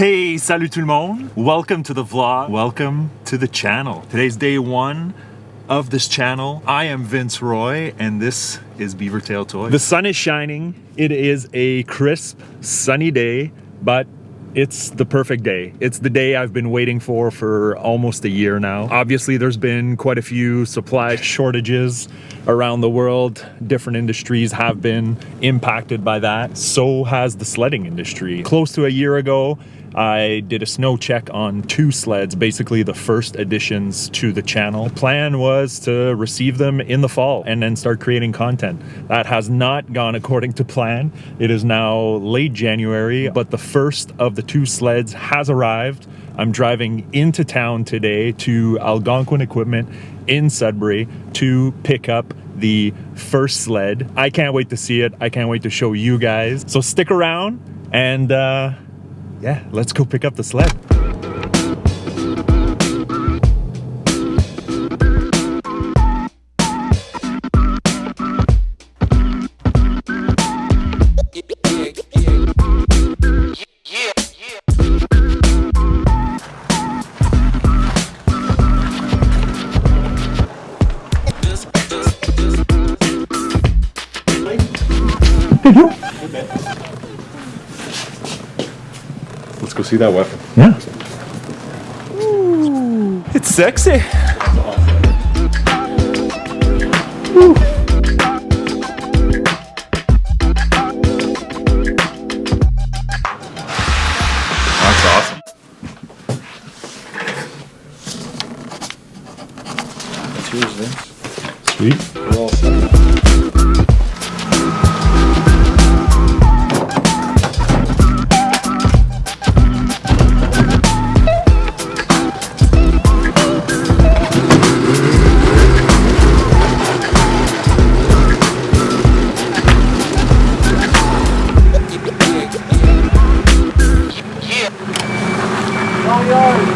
Hey, salut tout le monde. Welcome to the vlog. Welcome to the channel. Today's day one of this channel. I am Vince Roy and this is Beavertail Toys. The sun is shining. It is a crisp, sunny day, but it's the perfect day. It's the day I've been waiting for almost a year now. Obviously, there's been quite a few supply shortages around the world. Different industries have been impacted by that. So has the sledding industry. Close to a year ago, I did a snow check on 2 sleds, basically the first additions to the channel. The plan was to receive them in the fall and then start creating content. That has not gone according to plan. It is now late January, but the first of the 2 sleds has arrived. I'm driving into town today to Algonquin Equipment in Sudbury to pick up the first sled. I can't wait to see it. I can't wait to show you guys. So stick around and yeah, let's go pick up the sled. Let's go see that weapon. Yeah. Ooh, it's sexy. Ooh. That's awesome. That's yours, Vince. Sweet. We're all set.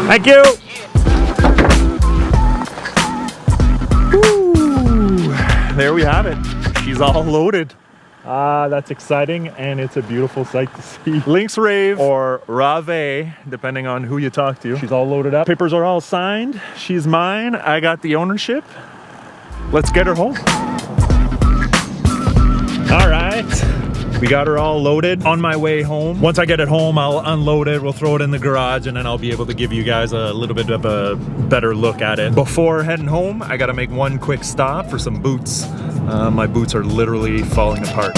Thank you. Ooh, there we have it. She's all loaded. That's exciting, and it's a beautiful sight to see. LYNX RAVE or RAVE, depending on who you talk to. She's all loaded up. Papers are all signed. She's mine. I got the ownership. Let's get her home. All right. We got her all loaded. On my way home. Once I get it home, I'll unload it. We'll throw it in the garage, and then I'll be able to give you guys a little bit of a better look at it. Before heading home, I gotta make one quick stop for some boots. My boots are literally falling apart.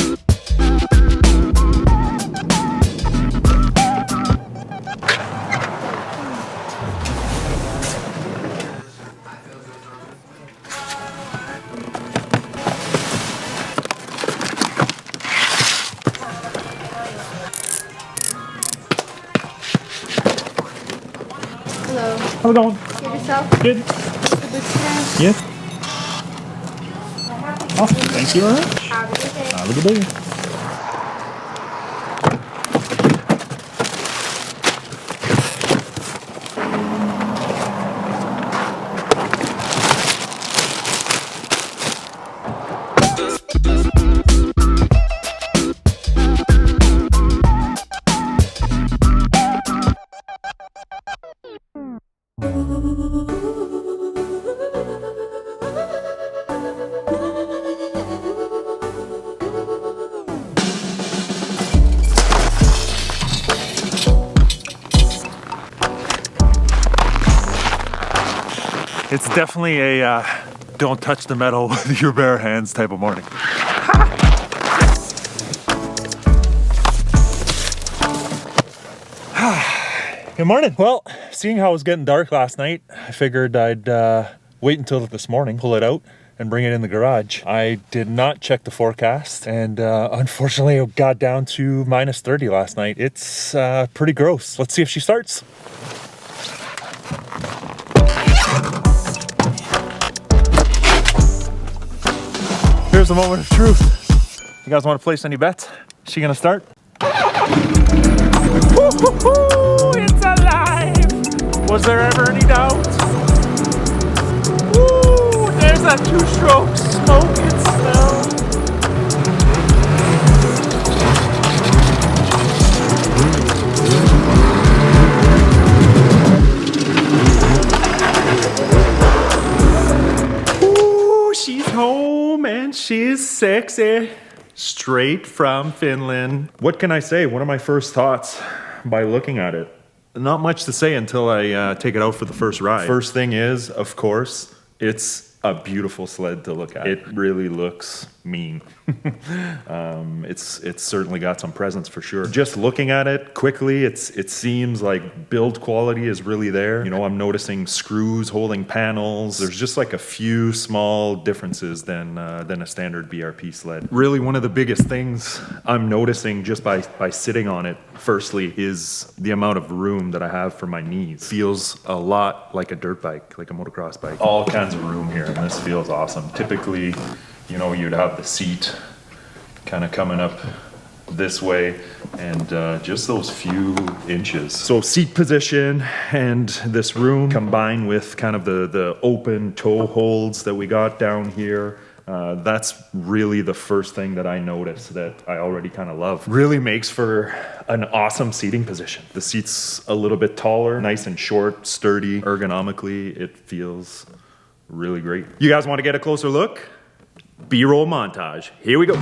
Hello. How's it going? Good yourself? Good. The boots today? Yes. Awesome. Thank you very much. Have a good day. Have a good day. It's definitely a don't touch the metal with your bare hands type of morning. Good morning. Well, seeing how it was getting dark last night, I figured I'd wait until this morning, pull it out, and bring it in the garage. I did not check the forecast, and unfortunately it got down to -30 last night. It's pretty gross. Let's see if she starts. Here's the moment of truth. You guys want to place any bets? Is she gonna start? Woo-hoo-hoo, it's alive! Was there ever any doubt? Woo, there's that 2-stroke smoke and smell. She's sexy. Straight from Finland. What can I say? One of my first thoughts by looking at it. Not much to say until I take it out for the first ride. First thing is, of course, it's a beautiful sled to look at. It really looks mean. It's certainly got some presence for sure. Just looking at it quickly, it seems like build quality is really there. You know, I'm noticing screws holding panels. There's just like a few small differences than a standard BRP sled. Really, one of the biggest things I'm noticing just by sitting on it, firstly, is the amount of room that I have for my knees. Feels a lot like a dirt bike, like a motocross bike. All kinds of room here, and this feels awesome. Typically, you know, you'd have the seat kind of coming up this way and just those few inches. So seat position and this room combined with kind of the open toe holds that we got down here, that's really the first thing that I noticed that I already kind of love. Really makes for an awesome seating position. The seat's a little bit taller, nice and short, sturdy. Ergonomically, it feels really great. You guys want to get a closer look? B-roll montage. Here we go.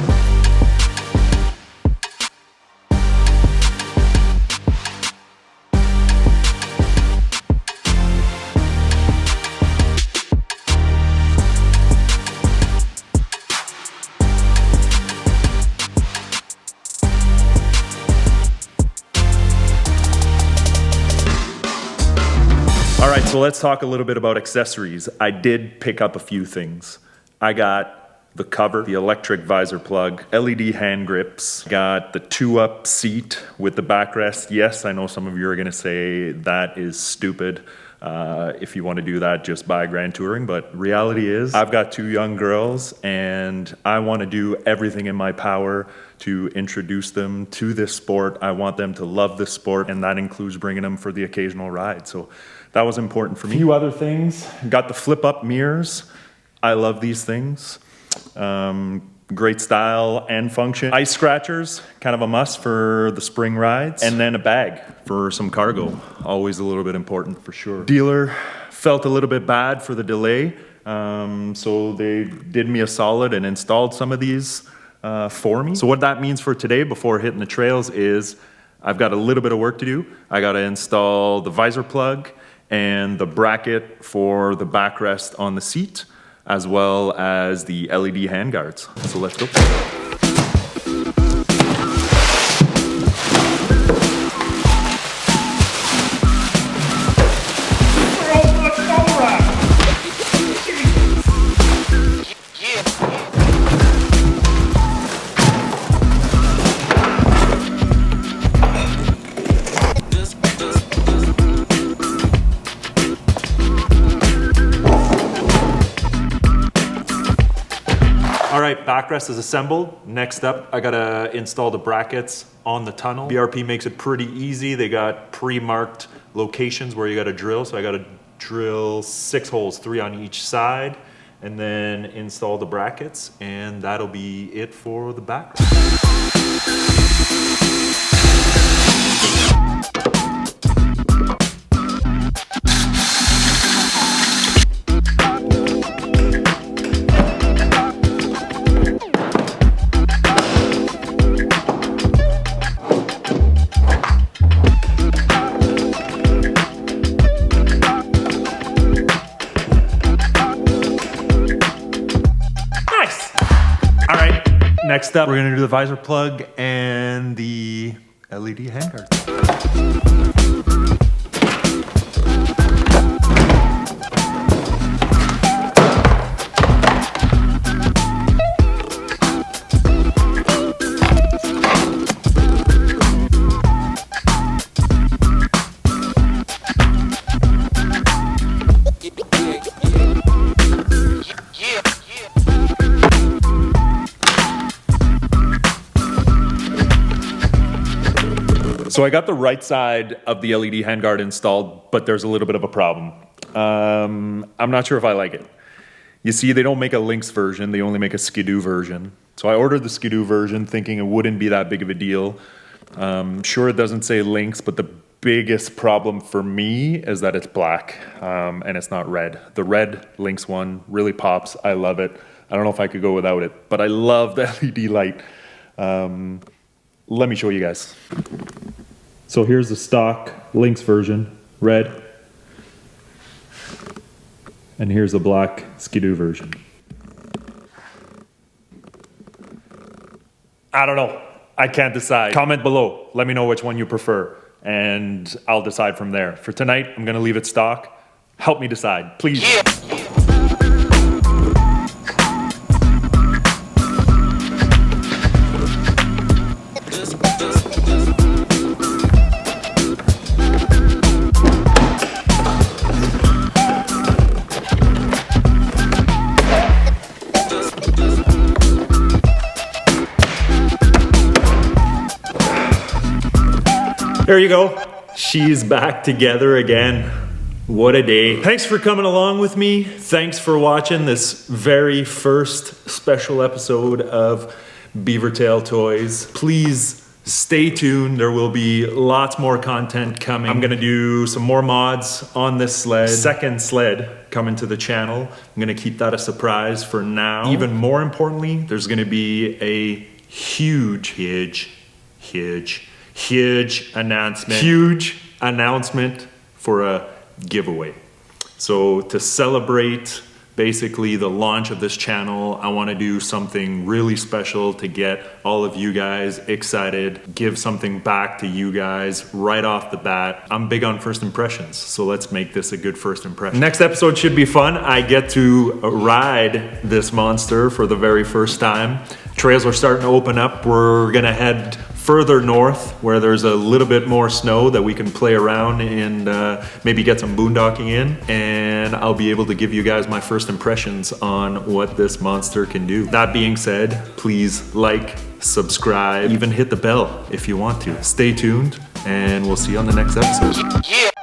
All right, so let's talk a little bit about accessories. I did pick up a few things. I got the cover, the electric visor plug, LED hand grips, got the 2-up seat with the backrest. Yes, I know some of you are gonna say that is stupid. If you want to do that, just buy Grand Touring. But reality is, I've got 2 young girls and I want to do everything in my power to introduce them to this sport. I want them to love this sport, and that includes bringing them for the occasional ride. So that was important for me. A few other things, got the flip-up mirrors. I love these things. Great style and function. Ice scratchers, kind of a must for the spring rides. And then a bag for some cargo. Always a little bit important for sure. Dealer felt a little bit bad for the delay. So they did me a solid and installed some of these for me. So what that means for today before hitting the trails is I've got a little bit of work to do. I got to install the visor plug and the bracket for the backrest on the seat, as well as the LED handguards. So let's go. All right, backrest is assembled. Next up, I gotta install the brackets on the tunnel. BRP makes it pretty easy. They got pre-marked locations where you gotta drill. So I gotta drill 6 holes, 3 on each side, and then install the brackets, and that'll be it for the backrest. Next up, we're gonna do the visor plug and the LED handguard. So I got the right side of the LED handguard installed, but there's a little bit of a problem. I'm not sure if I like it. You see, they don't make a LYNX version, they only make a Skidoo version. So I ordered the Skidoo version thinking it wouldn't be that big of a deal. Sure, it doesn't say LYNX, but the biggest problem for me is that it's black and it's not red. The red LYNX one really pops, I love it. I don't know if I could go without it, but I love the LED light. Let me show you guys. So here's the stock LYNX version, red. And here's the black Skidoo version. I don't know. I can't decide. Comment below. Let me know which one you prefer, and I'll decide from there. For tonight, I'm gonna leave it stock. Help me decide, please. Yeah. There you go. She's back together again. What a day. Thanks for coming along with me. Thanks for watching this very first special episode of Beavertail Toys. Please stay tuned. There will be lots more content coming. I'm gonna do some more mods on this sled. Second sled coming to the channel. I'm gonna keep that a surprise for now. Even more importantly, there's gonna be a huge announcement for a giveaway. So to celebrate basically the launch of this channel, I want to do something really special to get all of you guys excited, give something back to you guys right off the bat. I'm big on first impressions, so let's make this a good first impression. Next episode should be fun. I get to ride this monster for the very first time. Trails are starting to open up. We're gonna head further north where there's a little bit more snow that we can play around and maybe get some boondocking in, and I'll be able to give you guys my first impressions on what this monster can do. That being said, please like, subscribe, even hit the bell if you want to. Stay tuned, and we'll see you on the next episode. Yeah.